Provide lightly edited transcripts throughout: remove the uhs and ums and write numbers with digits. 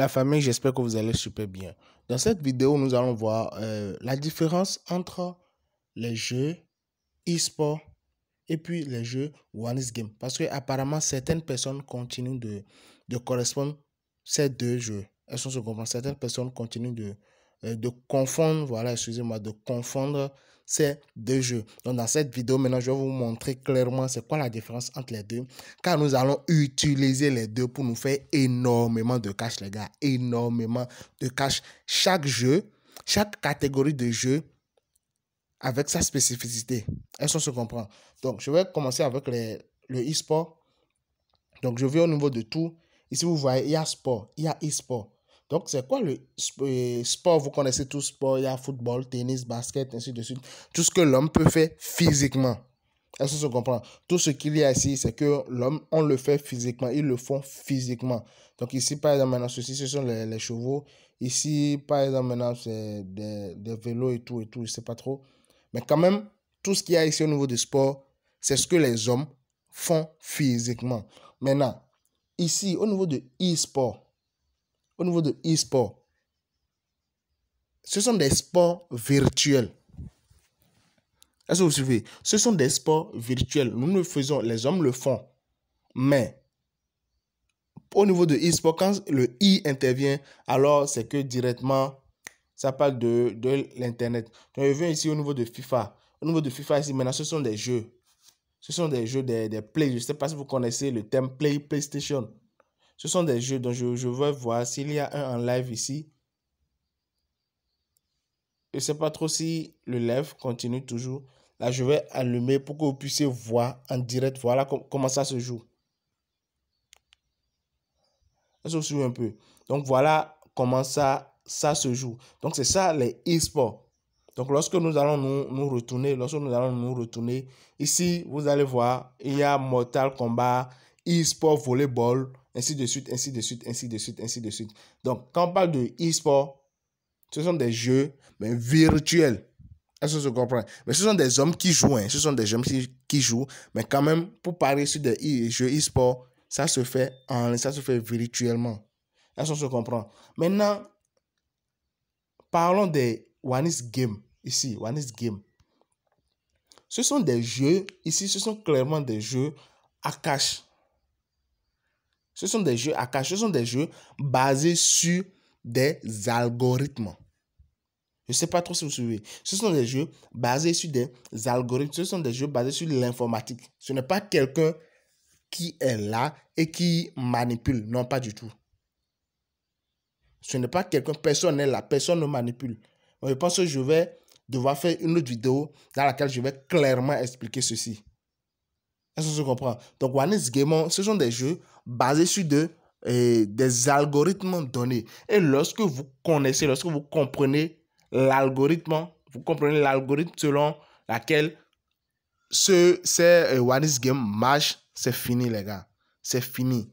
La famille, j'espère que vous allez super bien. Dans cette vidéo, nous allons voir la différence entre les jeux e-sport et puis les jeux One Game. Parce que apparemment, certaines personnes continuent de correspondre ces deux jeux. Elles sont se comprendre. Certaines personnes continuent de confondre, voilà, excusez-moi, de confondre ces deux jeux. Donc, dans cette vidéo, maintenant, je vais vous montrer clairement c'est quoi la différence entre les deux. Car nous allons utiliser les deux pour nous faire énormément de cash, les gars. Énormément de cash. Chaque jeu, chaque catégorie de jeu avec sa spécificité. Est-ce qu'on se comprend? Donc, je vais commencer avec le e-sport. Donc, je vais au niveau de tout. Ici, vous voyez, il y a sport, il y a e-sport. Donc, c'est quoi le sport? Vous connaissez tout sport. Il y a football, tennis, basket, ainsi de suite. Tout ce que l'homme peut faire physiquement. Est-ce qu'on se comprend? Tout ce qu'il y a ici, c'est que l'homme, on le fait physiquement. Ils le font physiquement. Donc, ici, par exemple, maintenant, ceci, ce sont les chevaux. Ici, par exemple, maintenant, c'est des vélos et tout, je ne sais pas trop. Mais quand même, tout ce qu'il y a ici au niveau du sport, c'est ce que les hommes font physiquement. Maintenant, ici, au niveau de e-sport, ce sont des sports virtuels. Est-ce que vous suivez? Ce sont des sports virtuels. Nous le faisons, les hommes le font. Mais, au niveau de e-sport, quand le i intervient, alors c'est que directement, ça parle de l'Internet. Donc, je viens ici au niveau de FIFA. Au niveau de FIFA, ici, maintenant, ce sont des jeux. Ce sont des jeux, des Play. Je ne sais pas si vous connaissez le terme PlayStation. Ce sont des jeux dont je veux voir s'il y a un en live ici. Je ne sais pas trop si le live continue toujours. Là, je vais allumer pour que vous puissiez voir en direct. Voilà comment ça se joue. Ça se joue un peu. Donc, voilà comment ça se joue. Donc, c'est ça les e-sports. Donc, lorsque nous allons nous retourner, ici, vous allez voir, il y a Mortal Kombat, e-sport, volleyball, ainsi de suite, ainsi de suite, ainsi de suite, ainsi de suite. Donc, quand on parle de e-sport, ce sont des jeux, mais virtuels. Est-ce que je comprends? Mais ce sont des hommes qui jouent, hein. Ce sont des hommes qui jouent, mais quand même, pour parler sur des jeux e-sport, ça se fait virtuellement. Est-ce que je comprends? Maintenant, parlons des One Game. Ici, One Game. Ce sont des jeux, ici, ce sont clairement des jeux à cash. Ce sont des jeux à cash. Ce sont des jeux basés sur des algorithmes. Je ne sais pas trop si vous suivez. Ce sont des jeux basés sur des algorithmes. Ce sont des jeux basés sur l'informatique. Ce n'est pas quelqu'un qui est là et qui manipule. Non, pas du tout. Ce n'est pas quelqu'un, personne n'est là, personne ne manipule. Je pense que je vais devoir faire une autre vidéo dans laquelle je vais clairement expliquer ceci. Est-ce que je comprends? Donc, One Game, ce sont des jeux basés sur des algorithmes donnés. Et lorsque vous connaissez, lorsque vous comprenez l'algorithme, vous comprenez l'algorithme selon laquelle ces One Game marchent, c'est fini, les gars. C'est fini.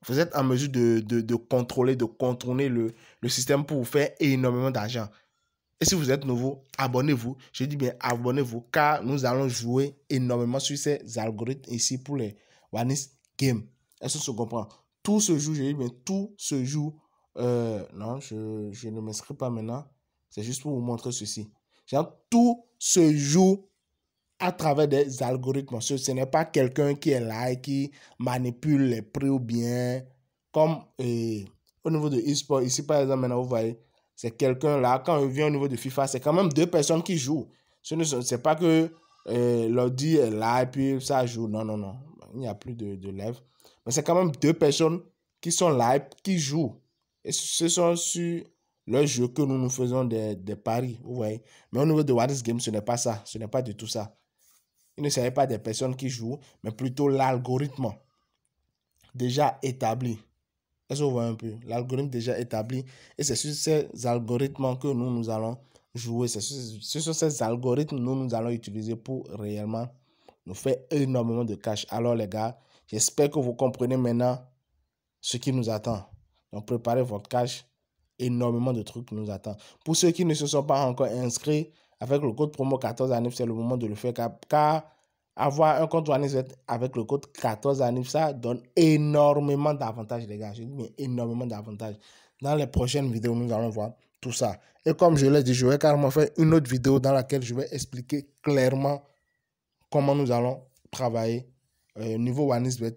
Vous êtes en mesure de contrôler, de contourner le système pour vous faire énormément d'argent. Et si vous êtes nouveau, abonnez-vous. Je dis bien abonnez-vous car nous allons jouer énormément sur ces algorithmes ici pour les One Game. Est-ce que tu comprends? Tout se joue, je dis bien tout se joue. Non, je ne m'inscris pas maintenant. C'est juste pour vous montrer ceci. Genre, tout se joue à travers des algorithmes. Ce n'est pas quelqu'un qui est là et qui manipule les prix ou bien comme au niveau de e-sport. Ici, par exemple, maintenant, vous voyez, c'est quelqu'un là. Quand il vient au niveau de FIFA, c'est quand même deux personnes qui jouent. Ce n'est pas que l'ordi est là et puis ça joue. Non, non, non. Il n'y a plus de live. Mais c'est quand même deux personnes qui sont là et qui jouent. Et ce sont sur le jeu que nous faisons des paris. Vous voyez. Mais au niveau de What is Game, ce n'est pas ça. Ce n'est pas du tout ça. Il ne s'agit pas des personnes qui jouent, mais plutôt l'algorithme déjà établi. Est-ce que vous voyez un peu? L'algorithme déjà établi. Et c'est sur ces algorithmes que nous allons jouer. C'est sur ces algorithmes que nous allons utiliser pour réellement nous faire énormément de cash. Alors les gars, j'espère que vous comprenez maintenant ce qui nous attend. Donc préparez votre cash. Énormément de trucs nous attendent. Pour ceux qui ne se sont pas encore inscrits, avec le code promo 14 à 9, c'est le moment de le faire car avoir un compte OneXBet avec le code 14ANIF, ça donne énormément d'avantages, les gars. Je dis bien énormément d'avantages. Dans les prochaines vidéos, nous allons voir tout ça. Et comme je l'ai dit, je vais carrément faire une autre vidéo dans laquelle je vais expliquer clairement comment nous allons travailler au niveau OneXBet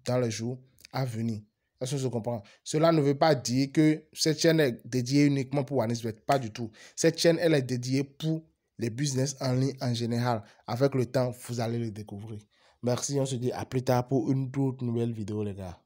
dans les jours à venir. Est-ce que je comprends? Cela ne veut pas dire que cette chaîne est dédiée uniquement pour OneXBet. Pas du tout. Cette chaîne, elle est dédiée pour les business en ligne en général. Avec le temps, vous allez le découvrir. Merci, on se dit à plus tard pour une toute nouvelle vidéo, les gars.